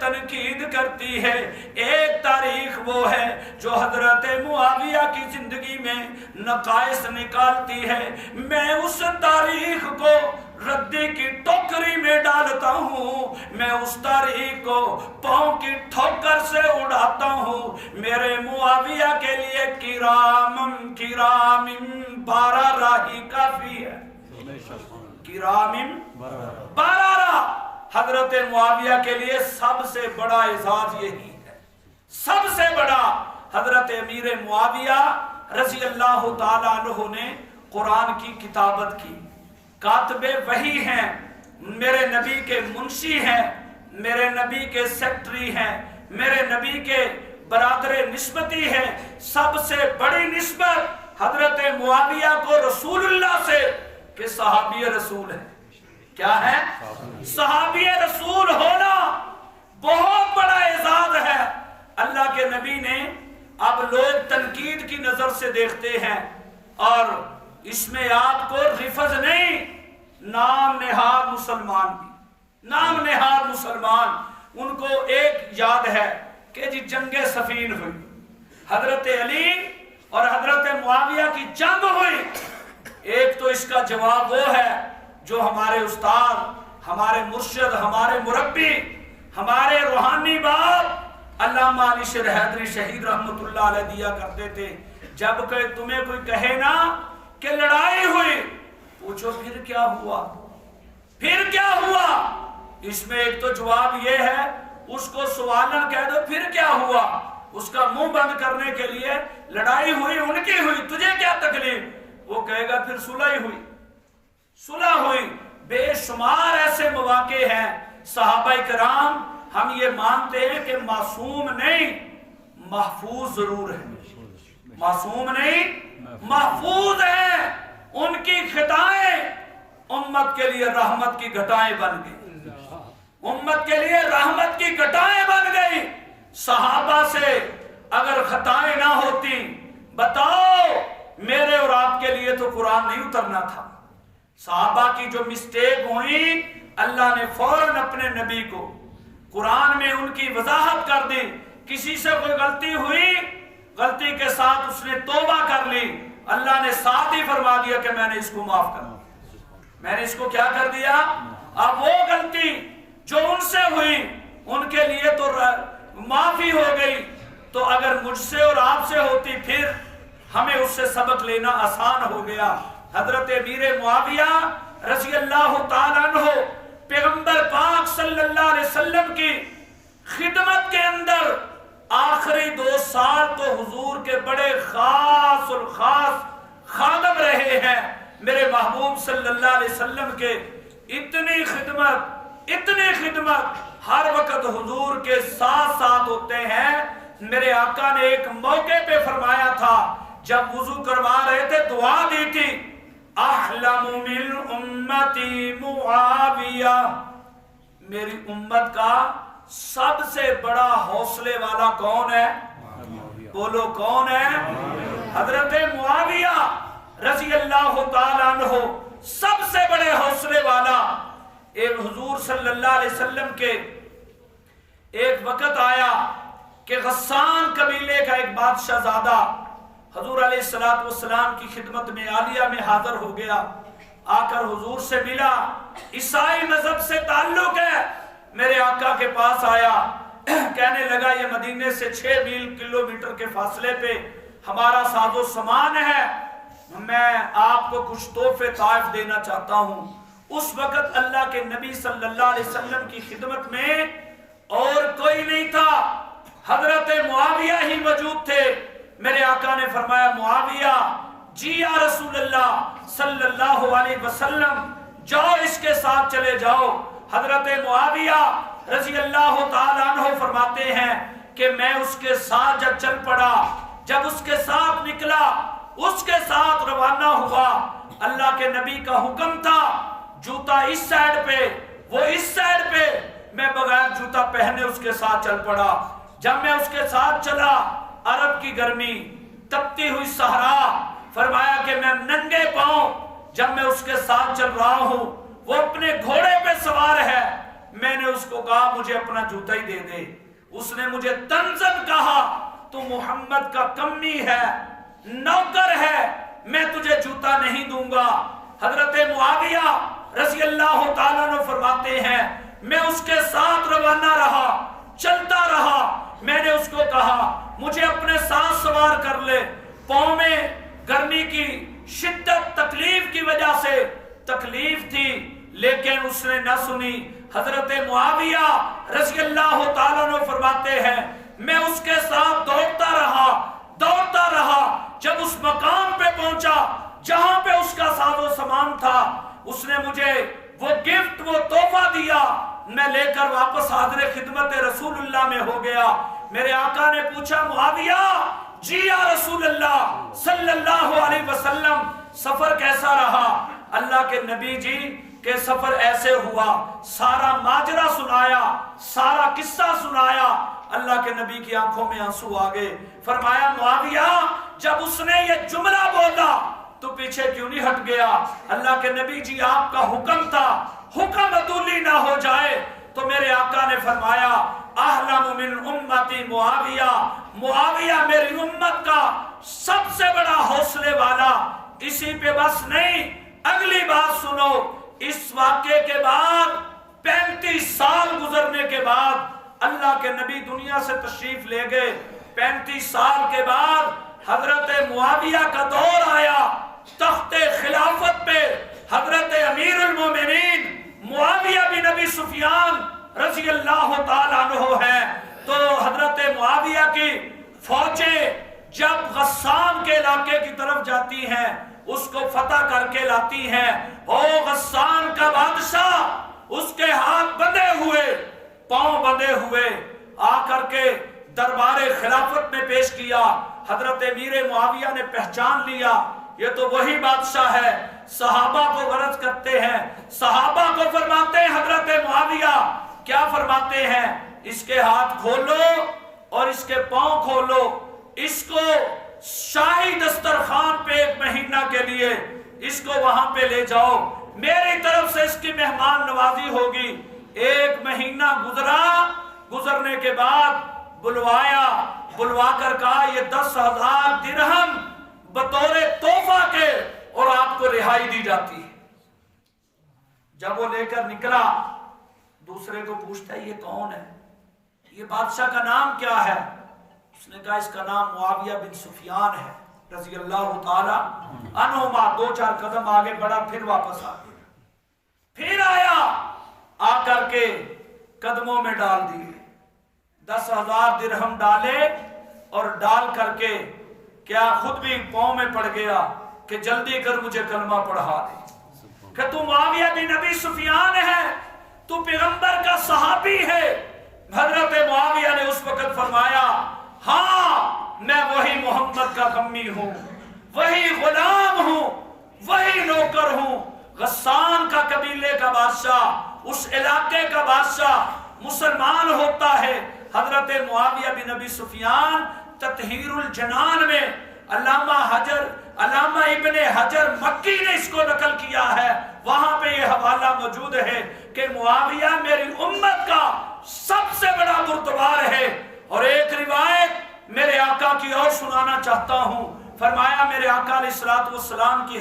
تنقید کرتی ہے۔ ایک تاریخ وہ ہے جو حضرت معاویہ کی زندگی میں نقائص نکالتی ہے، میں اس تاریخ کو ردی کی ٹوکری میں ڈالتا ہوں، میں اس تاریخ کو پاؤں کی ٹھوکر سے اڑاتا ہوں۔ میرے معاویہ کے لیے کرامم بارارا ہی کافی ہے، کرامم بارارا۔ حضرت معاویہ کے لیے سب سے بڑا اعزاز یہی ہے، سب سے بڑا۔ حضرت امیر معاویہ رضی اللہ تعالیٰ عنہ نے قرآن کی کتابت کی، کاتب وحی ہیں، میرے نبی کے منشی ہیں، میرے نبی کے سیکٹری ہیں، میرے نبی کے برادر نسبتی ہیں۔ سب سے بڑی نسبت حضرت معاویہ کو رسول اللہ سے کہ صحابی رسول ہے۔ کیا ہے؟ صحابی رسول ہونا بہت بڑا اعزاز ہے۔ اللہ کے نبی نے، اب لوگ تنقید کی نظر سے دیکھتے ہیں اور اس میں آپ کو رفض نہیں، نام نہاد مسلمان بھی، نام نہاد مسلمان۔ ان کو ایک یاد ہے کہ جی جنگ صفین ہوئی، حضرت علی اور حضرت معاویہ کی جنگ ہوئی۔ ایک تو اس کا جواب وہ ہے جو ہمارے استاد، ہمارے مرشد، ہمارے مربی، ہمارے روحانی باپ علامہ علی شیر حیدری شہید رحمت اللہ علیہ دیا کرتے تھے۔ جب کہ تمہیں کوئی کہے نا کہ لڑائی ہوئی، پوچھو پھر کیا ہوا، پھر کیا ہوا؟ اس میں ایک تو جواب یہ ہے، اس کو سوالن کہہ دو پھر کیا ہوا، اس کا منہ بند کرنے کے لیے لڑائی ہوئی، ان کی ہوئی، تجھے کیا تکلیف؟ وہ کہے گا پھر صلح ہوئی، صلح ہوئی۔ بے شمار ایسے مواقع ہیں، صحابہ کرام ہم یہ مانتے ہیں کہ معصوم نہیں، محفوظ ضرور ہے، معصوم نہیں، محفوظ ہیں۔ ان کی خطائیں امت کے لیے رحمت کی گھٹائیں بن گئی، امت کے لیے رحمت کی گھٹائیں بن گئی۔ صحابہ سے اگر خطائیں نہ ہوتی، بتاؤ میرے اور آپ کے لیے تو قرآن نہیں اترنا تھا۔ صحابہ کی جو مسٹیک ہوئی، اللہ نے فوراً اپنے نبی کو قرآن میں ان کی وضاحت کر دی۔ کسی سے کوئی غلطی ہوئی، غلطی کے ساتھ اس نے توبہ کر لی، اللہ نے ساتھ ہی فرما دیا کہ میں نے اس کو معاف کر دیا، میں نے اس کو کیا کر دیا۔ اب وہ غلطی جو ان سے ہوئی ان کے لیے تو معافی ہو گئی، تو اگر مجھ سے اور آپ سے ہوتی پھر ہمیں اس سے سبق لینا آسان ہو گیا۔ حضرت امیر معاویہ رضی اللہ تعالیٰ عنہ پیغمبر پاک صلی اللہ علیہ وسلم کی خدمت کے اندر آخری 2 سال تو حضور کے بڑے خاص اور خاص خادم رہے ہیں۔ میرے محبوب صلی اللہ علیہ وسلم کے اتنی خدمت ہر وقت حضور کے ساتھ ساتھ ہوتے ہیں۔ میرے آقا نے ایک موقع پہ فرمایا تھا، جب وضو کروا رہے تھے دعا دی تھی، احلم من امتی معاویہ، میری امت کا سب سے بڑا حوصلے والا کون ہے؟ بولو کون ہے؟ حضرت معاویہ رضی اللہ تعالیٰ عنہ سب سے بڑے حوصلے والا۔ ایک حضور صلی اللہ علیہ وسلم کے ایک وقت آیا کہ غسان قبیلے کا ایک بادشاہ زادہ حضور علیہ السلام کی خدمت میں عالیہ میں حاضر ہو گیا، آ کر حضور سے ملا، عیسائی مذہب سے تعلق ہے، میرے آقا کے پاس آیا، کہنے لگا یہ مدینے سے 6 کلومیٹر کے فاصلے پہ ہمارا ساز و سامان ہے، میں آپ کو کچھ تحفے طائف دینا چاہتا ہوں۔ اس وقت اللہ کے نبی صلی اللہ علیہ وسلم کی خدمت میں اور کوئی نہیں تھا، حضرت معاویہ ہی موجود تھے۔ میرے آقا نے فرمایا معاویہ جی یا رسول اللہ صلی اللہ علیہ وسلم، جاؤ اس کے ساتھ چلے جاؤ۔ حضرت معاویہ رضی اللہ تعالیٰ عنہ فرماتے ہیں کہ میں اس کے ساتھ جب چل پڑا، جب اس کے ساتھ نکلا، اس کے ساتھ روانہ ہوا، اللہ کے نبی کا حکم تھا جوتا اس سائڈ پہ وہ اس سائڈ پہ، میں بغیر جوتا پہنے اس کے ساتھ چل پڑا۔ جب میں اس کے ساتھ چلا، عرب کی گرمی، تپتی ہوئی صحرا، فرمایا کہ میں ننگے پاؤں جب میں اس کے ساتھ چل رہا ہوں، وہ اپنے گھوڑے پہ سوار ہے، میں نے اس کو کہا مجھے اپنا جوتا ہی دے دے. اس نے مجھے تنزن کہا تو محمد کا کمی ہے، نوکر ہے، میں تجھے جوتا نہیں دوں گا. حضرت معاویہ رضی اللہ تعالیٰ عنہ فرماتے ہیں میں اس کے ساتھ روانہ رہا، چلتا رہا. میں نے اس کو کہا مجھے اپنے ساتھ سوار کر لے. پاؤں میں گرمی کی شدت تکلیف کی وجہ سے تکلیف تھی، لیکن اس نے نہ سنی. حضرت معاویہ رضی اللہ تعالیٰ عنہ فرماتے ہیں میں اس کے ساتھ دوڑتا رہا. جب اس مقام پہ پہنچا جہاں پہ اس کا ساز و سامان تھا، اس نے مجھے وہ گفٹ، وہ تحفہ دیا. میں لے کر واپس حاضر خدمت رسول اللہ میں ہو گیا. میرے آقا نے پوچھا معاویہ، جی یا رسول اللہ صلی اللہ علیہ وسلم سفر کیسا رہا؟ اللہ کے نبی جی کہ سفر ایسے ہوا، سارا ماجرا سنایا، سارا قصہ سنایا. اللہ کے نبی کی آنکھوں میں آنسو آ گئے. فرمایا معاویہ جب اس نے یہ جملہ بولا تو پیچھے کیوں نہیں ہٹ گیا؟ اللہ کے نبی جی آپ کا حکم تھا، حکم عدولی نہ ہو جائے. تو میرے آقا نے فرمایا احلم من امتی معاویہ، معاویہ میری امت کا سب سے بڑا حوصلے والا. اسی پہ بس نہیں، اگلی بات سنو. اس واقعے کے بعد 35 سال گزرنے کے بعد اللہ کے نبی دنیا سے تشریف لے گئے. 35 سال کے بعد حضرت معاویہ کا دور آیا. تخت خلافت پہ حضرت امیر المومنین معاویہ بن ابی سفیان رضی اللہ تعالیٰ عنہ ہے. تو حضرت معاویہ کی فوجیں جب غسان کے علاقے کی طرف جاتی ہیں اس کو فتح کر کے لاتی ہیں. او غسان کا بادشاہ، اس کے ہاتھ بندھے ہوئے، پاؤں بندھے ہوئے، آ کر کے دربار خلافت میں پیش کیا. حضرت امیر معاویہ نے پہچان لیا یہ تو وہی بادشاہ ہے. صحابہ کو غرض کرتے ہیں، صحابہ کو فرماتے ہیں حضرت معاویہ کیا فرماتے ہیں؟ اس کے ہاتھ کھولو اور اس کے پاؤں کھولو، اس کو شاہی دسترخوان پہ 1 مہینہ کے لیے اس کو وہاں پہ لے جاؤ، میری طرف سے اس کی مہمان نوازی ہوگی. 1 مہینہ گزرنے کے بعد بلوا کر کہا یہ 10,000 درہم بطور تحفہ کے اور آپ کو رہائی دی جاتی ہے. جب وہ لے کر نکلا دوسرے کو پوچھتا ہے یہ کون ہے، یہ بادشاہ کا نام کیا ہے؟ اس نے کہا اس کا نام معاویہ بن سفیان ہے رضی اللہ تعالی عنہما. 2-4 قدم آگے بڑھا، پھر واپس آ گیا، پھر آیا، آ کر کے قدموں میں ڈال دیے. 10,000 درہم ڈالے اور ڈال کر کے کیا خود بھی پاؤں میں پڑ گیا کہ جلدی کر مجھے کلمہ پڑھا دے کہ تو معاویہ بن ابی سفیان ہے، تو پیغمبر کا صحابی ہے. حضرت معاویہ نے اس وقت فرمایا ہاں میں وہی محمد کا غمی ہوں، وہی غلام ہوں، وہی نوکر ہوں. غسان کا قبیلے کا بادشاہ، اس علاقے کا بادشاہ مسلمان ہوتا ہے. حضرت معاویہ بن ابی سفیان تطہیر الجنان میں علامہ ابن حجر مکی نے اس کو نقل کیا ہے، وہاں پہ یہ حوالہ موجود ہے کہ معاویہ میری امت کا سب سے بڑا بردبار ہے. اور ایک روایت میرے آقا کی اور سنانا چاہتا ہوں. فرمایا میرے آقا علیہ السلام کی